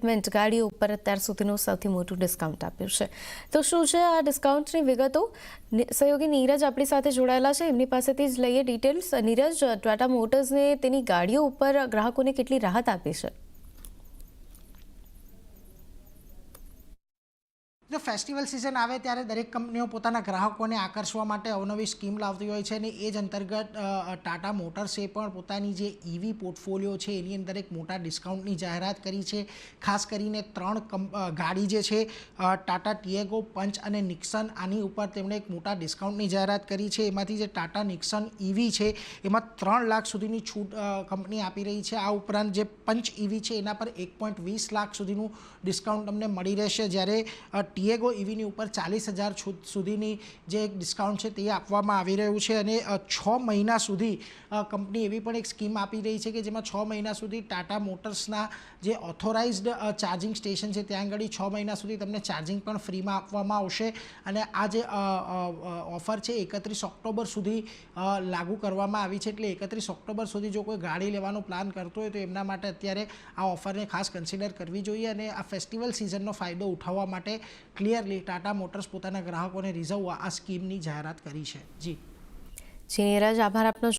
Segment ગાડીઓ ઉપર અત્યાર સુધીનું સૌથી મોટું ડિસ્કાઉન્ટ આપ્યું છે. તો શું છે આ ડિસ્કાઉન્ટની વિગતો? સહયોગી નીરજ આપણી સાથે જોડાયેલા છે, એમની પાસેથી જ લઈએ ડિટેલ્સ. નીરજ, ટાટા મોટર્સને તેની ગાડીઓ ઉપર ગ્રાહકોને કેટલી રાહત આપી છે? જો ફેસ્ટિવલ સિઝન આવે ત્યારે દરેક કંપનીઓ પોતાના ગ્રાહકોને આકર્ષવા માટે અવનવી સ્કીમ લાવતી હોય છે અને એ જ અંતર્ગત ટાટા મોટર્સે પણ પોતાની જે ઈવી પોર્ટફોલિયો છે એની અંદર એક મોટા ડિસ્કાઉન્ટની જાહેરાત કરી છે. ખાસ કરીને 3 ગાડી જે છે ટાટા ટિયાગો, પંચ અને નિક્સન, આની ઉપર તેમણે એક મોટા ડિસ્કાઉન્ટની જાહેરાત કરી છે. એમાંથી જે ટાટા નિક્સન ઈવી છે એમાં 3 લાખ સુધીની છૂટ કંપની આપી રહી છે. આ ઉપરાંત જે પંચ ઈવી છે એના પર 1.20 લાખ સુધીનું ડિસ્કાઉન્ટ તમને મળી રહેશે, જ્યારે ટિયાગો ઈવીની ઉપર 40,000 સુધીની જે એક ડિસ્કાઉન્ટ છે તે આપવામાં આવી રહ્યું છે. અને 6 મહિના સુધી કંપની એવી પણ એક સ્કીમ આપી રહી છે કે જેમાં 6 મહિના સુધી ટાટા મોટર્સના જે ઓથોરાઇઝડ ચાર્જિંગ સ્ટેશન છે ત્યાં આગળ 6 મહિના સુધી તમને ચાર્જિંગ પણ ફ્રીમાં આપવામાં આવશે. અને આ જે ઓફર છે 31 ઓક્ટોબર સુધી લાગુ કરવામાં આવી છે. એટલે 31 ઓક્ટોબર સુધી જો કોઈ ગાડી લેવાનો પ્લાન કરતો હોય તો એમના માટે અત્યારે આ ઓફરને ખાસ કન્સિડર કરવી જોઈએ અને આ ફેસ્ટિવલ સિઝનનો ફાયદો ઉઠાવવા માટે ક્લિયરલી ટાટા મોટર્સ પોતાના ગ્રાહકોને રીઝવવા આ સ્કીમની જાહેરાત કરી છે. જી નીરજ, આભાર આપનો.